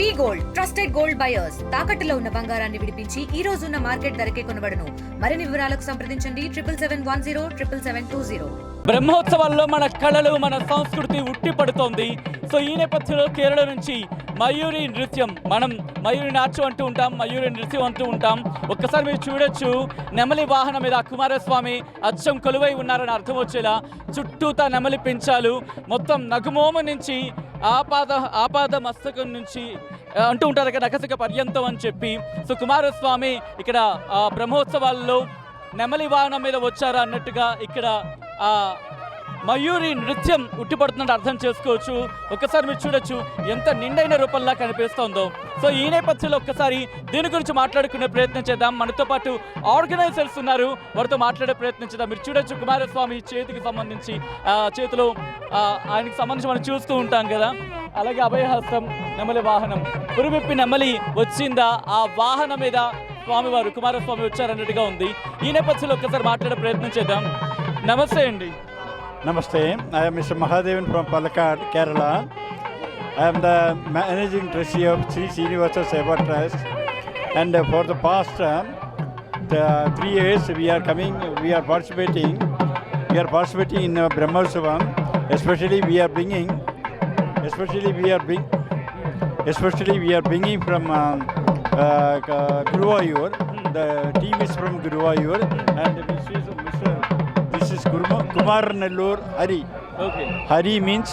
వి gold trusted gold buyers తాకట్టులో ఉన్న బంగారాన్ని విడిపించి ఈ రోజు ఉన్న మార్కెట్ ధరకే కొనబడును. మరిన్ని వివరాలకు సంప్రదించండి 77107720. బ్రహ్మోత్సవాల్లో మన కళలు మన సంస్కృతి ఉట్టి పడుతోంది. సో ఈ నేపథ్యంలో కేరళ నుంచి మయూరి నృత్యం, మనం మయూరి నాట్యం అంటూ ఉంటాం, మయూరి నృత్యం అంటూ ఉంటాం. ఒక్కసారి మీరు చూడొచ్చు, నెమలి వాహనం మీద కుమారస్వామి అచ్చం కొలువై ఉన్నారని అర్థం వచ్చేలా చుట్టూతా నెమలి పించాలు, మొత్తం నగుమోమ నుంచి ఆపాద మస్తకం నుంచి అంటూ ఉంటారు కదా, నకసిక పర్యంతం అని చెప్పి. సో కుమారస్వామి ఇక్కడ బ్రహ్మోత్సవాల్లో నెమలి వాహనం మీద వచ్చారా అన్నట్టుగా ఇక్కడ మయూరి నృత్యం ఉట్టిపడుతున్నట్టు అర్థం చేసుకోవచ్చు. ఒక్కసారి మీరు చూడొచ్చు ఎంత నిండైన రూపంలా కనిపిస్తోందో. సో ఈ నేపథ్యంలో ఒక్కసారి దీని గురించి మాట్లాడుకునే ప్రయత్నం చేద్దాం. మనతో పాటు ఆర్గనైజర్స్ ఉన్నారు, వారితో మాట్లాడే ప్రయత్నం చేద్దాం. మీరు చూడొచ్చు కుమారస్వామి చేతికి సంబంధించి చేతిలో ఆయనకి సంబంధించి మనం చూస్తూ ఉంటాం కదా, అలాగే అభయహస్తం, నెమలి వాహనం, పురువిప్పి నెమలి వచ్చిందా, ఆ వాహనం మీద స్వామివారు కుమారస్వామి వచ్చారన్నట్టుగా ఉంది. ఈ నేపథ్యంలో ఒక్కసారి మాట్లాడే ప్రయత్నం చేద్దాం. నమస్తే అండి. Namaste, I am Mr. Mahadevan from Palakkad, Kerala. I am the managing trustee of Sri Srinivasa Seva Trust, and for the past 3 years we are participating in Brahmotsavam. Especially we are bringing from Guruvayur. The team is from Guruvayur, and this is Kumar Nellur Hari. Okay. Hari means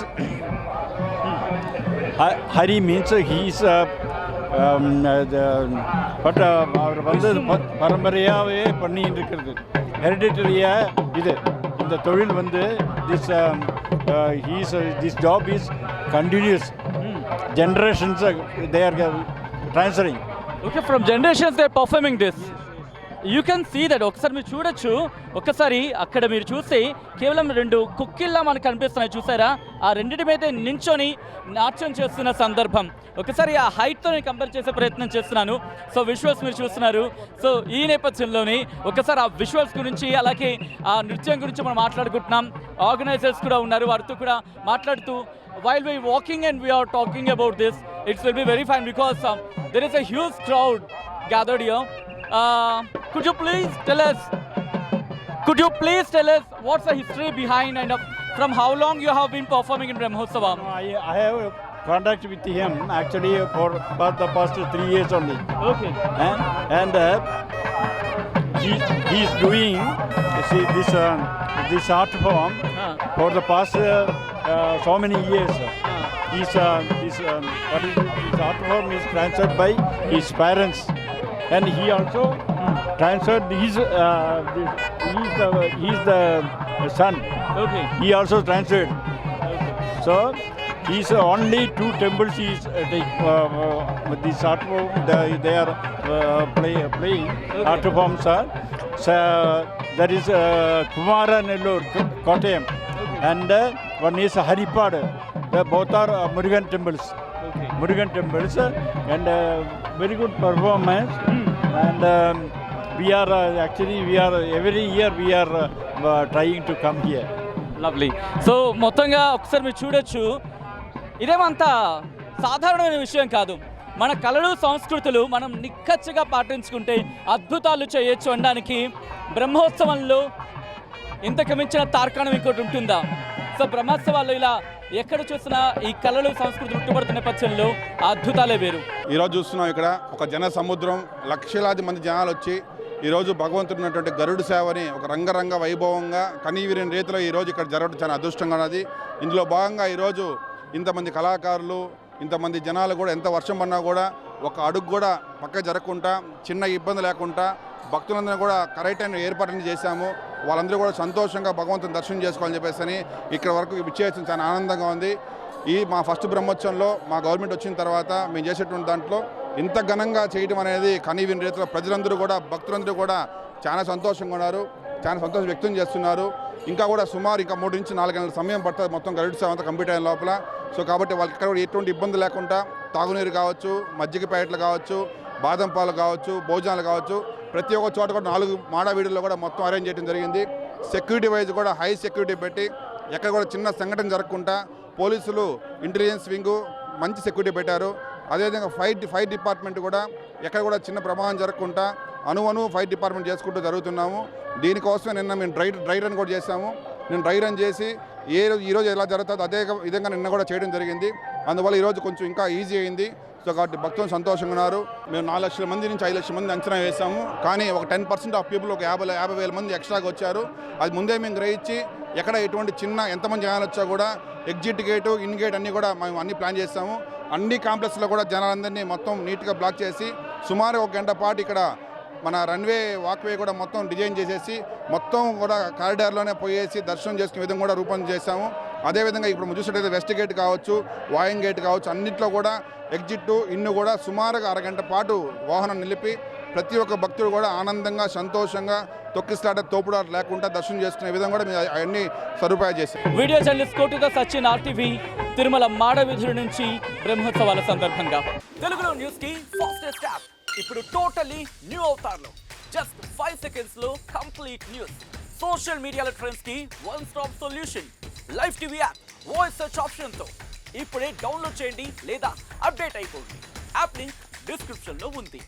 he is அவர் வந்து பரம்பரையாகவே பண்ணிட்டு இருக்கிறது, ஹெரிடிட்டரியாக இது இந்த தொழில் வந்து this job is continuous. Generations they are transferring. Okay, from generations they are performing this. You can see that. ఒకసారి మీరు చూడొచ్చు, ఒక్కసారి అక్కడ మీరు చూస్తే కేవలం 2 కుక్కిళ్ళ మనకు కనిపిస్తున్నాయి, చూసారా? ఆ రెండింటి మీద నించొని నాట్యం చేస్తున్న సందర్భం. ఒకసారి ఆ హైట్తో నేను కంపేర్ చేసే ప్రయత్నం చేస్తున్నాను. సో విజువల్స్ మీరు చూస్తున్నారు. సో ఈ నేపథ్యంలోని ఒకసారి ఆ విజువల్స్ గురించి, అలాగే ఆ నృత్యం గురించి మనం మాట్లాడుకుంటున్నాం. ఆర్గనైజర్స్ కూడా ఉన్నారు, వారితో కూడా మాట్లాడుతూ while we walking and we are talking about this, it will be very fine because there is a huge crowd gathered here. Could you please tell us what's the history behind and from how long you have been performing in Brahmotsavam? I have contact with him actually for the past 3 years only. Okay. And he is doing this art form for the past so many years. This art form is transferred by his parents, and he also transferred he's the son. Okay. He also transferred. Okay. So he's only 2 temples is with this art form they are playing. Okay. Art forms are that is Kumara Nellur Kottayam, and one is Haripad. Both are Murugan temples. Okay. Murugan temples, and very good performance. And we are every year we are trying to come here. Lovely. So మొత్తంగా ఒకసారి మీరు చూడొచ్చు, ఇదేమంతా సాధారణమైన విషయం కాదు. మన కళలు సంస్కృతులు మనం నిక్కచ్చిగా పాటించుకుంటే అద్భుతాలు చేయొచ్చు అనడానికి బ్రహ్మోత్సవంలో ఇంతకు మించిన తార్కాణం ఇంకోటి ఉంటుందా? సో బ్రహ్మోత్సవాల్లో ఇలా ఎక్కడ చూసినా ఈ కళలు సంస్కృతులు ఉట్టుపడుతున్న నేపథ్యంలో అద్భుతాలే వేరు. ఈరోజు చూస్తున్నాం ఇక్కడ ఒక జన సముద్రం, లక్షలాది మంది జనాలు వచ్చి ఈరోజు భగవంతుడు ఉన్నటువంటి గరుడు సేవని ఒక రంగరంగ వైభవంగా కనీవిరిన రీతిలో ఈరోజు ఇక్కడ జరగడం చాలా అదృష్టంగా ఉన్నది. ఇందులో భాగంగా ఈరోజు ఇంతమంది కళాకారులు, ఇంతమంది జనాలు కూడా ఎంత వర్షం పడినా కూడా ఒక అడుగు కూడా పక్క జరగకుండా, చిన్న ఇబ్బంది లేకుండా భక్తులందరూ కూడా కరెక్ట్ అయిన ఏర్పాట్లను చేశాము. వాళ్ళందరూ కూడా సంతోషంగా భగవంతుని దర్శనం చేసుకోవాలని చెప్పేసి ఇక్కడ వరకు విచ్చేయడం చాలా ఆనందంగా ఉంది. మా ఫస్ట్ బ్రహ్మోత్సవంలో మా గవర్నమెంట్ వచ్చిన తర్వాత మేము చేసేటువంటి దాంట్లో ఇంత ఘనంగా చేయడం అనేది కనీవిని రీతిలో ప్రజలందరూ కూడా, భక్తులందరూ కూడా చాలా సంతోషంగా ఉన్నారు, చాలా సంతోషం వ్యక్తం చేస్తున్నారు. ఇంకా కూడా సుమారు ఇంకా 3 నుంచి 4 గంటల సమయం పడుతుంది మొత్తం గరుడు సేవ అంతా కంప్లీట్ అయిన లోపల. సో కాబట్టి వాళ్ళకి ఇక్కడ కూడా ఎటువంటి ఇబ్బంది లేకుండా తాగునీరు కావచ్చు, మజ్జిగ ప్యాకెట్లు కావచ్చు, బాదం పాలు కావచ్చు, భోజనాలు కావచ్చు, ప్రతి ఒక్క చోట కూడా 4 మాడా వీధుల్లో కూడా మొత్తం అరేంజ్ చేయడం జరిగింది. సెక్యూరిటీ వైజ్ కూడా హై సెక్యూరిటీ పెట్టి ఎక్కడ కూడా చిన్న సంఘటన జరగకుండా పోలీసులు, ఇంటెలిజెన్స్ వింగు మంచి సెక్యూరిటీ పెట్టారు. అదేవిధంగా ఫైర్ డిపార్ట్మెంట్ కూడా ఎక్కడ కూడా చిన్న ప్రమాదం జరగకుండా అణువణు ఫైర్ డిపార్ట్మెంట్ చేసుకుంటూ జరుగుతున్నాము. దీనికోసమే నిన్న మేము డ్రై రన్ కూడా చేశాము. నేను డ్రై రన్ చేసి ఈరోజు ఎలా జరుగుతుందో అదే విధంగా నిన్న కూడా చేయడం జరిగింది. అందువల్ల ఈరోజు కొంచెం ఇంకా ఈజీ అయింది. సో కాబట్టి భక్తులు సంతోషంగా ఉన్నారు. మేము 4 లక్షల మంది నుంచి 5 లక్షల మంది అంచనా వేసాము. కానీ ఒక 10% ఆఫ్ పీపుల్ ఒక 50,000 మంది ఎక్స్ట్రాగా వచ్చారు. అది ముందే మేము గ్రహించి ఎక్కడ ఎటువంటి చిన్న ఎంతమంది జనాలు వచ్చా కూడా ఎగ్జిట్ గేటు ఇన్ గేట్ అన్నీ కూడా మేము అన్ని ప్లాన్ చేస్తాము. అన్ని కాంప్లెక్స్లో కూడా జనాలందరినీ మొత్తం నీట్గా బ్లాక్ చేసి సుమారు 1 గంట పాటు ఇక్కడ మన రన్వే వాక్వే కూడా మొత్తం డిజైన్ చేసేసి మొత్తం కూడా కారిడార్లోనే పోయేసి దర్శనం చేసుకునే విధంగా కూడా రూపొందన చేశాము. అదేవిధంగా ఇప్పుడు చూసినట్టయితే వెస్ట్ గేట్ కావచ్చు, వాయింగ్ గేట్ కావచ్చు, అన్నింటిలో కూడా ఎగ్జిట్ ఇన్ను కూడా సుమారుగా 1 గంట పాటు వాహనం నిలిపి ప్రతి ఒక్క భక్తుడు కూడా ఆనందంగా సంతోషంగా తొక్కిస్లాట తోపుడాట లేకుండా దర్శనం చేసుకునే విధంగా కూడా మేము అవన్నీ సదుపాయాలు చేశాం. వీడియో జర్నలిస్ట్ కోటిగా సచిన్ RTV తిరుమల మాడవీధుల నుంచి బ్రహ్మోత్సవాల సందర్భంగా తెలుగులో న్యూస్ కి ఫాస్టెస్ట్ యాప్ ఇప్పుడు టోటలీ న్యూ అవతార్లో జస్ట్ 5 seconds లో కంప్లీట్ న్యూస్. సోషల్ మీడియాలో ట్రెండ్స్ కి one stop solution. Live TV app voice search option తో ఇప్పుడే డౌన్లోడ్ చేయండి లేదా అప్డేట్ అయిపోండి. యాప్ లింక్ డిస్క్రిప్షన్ లో ఉంది.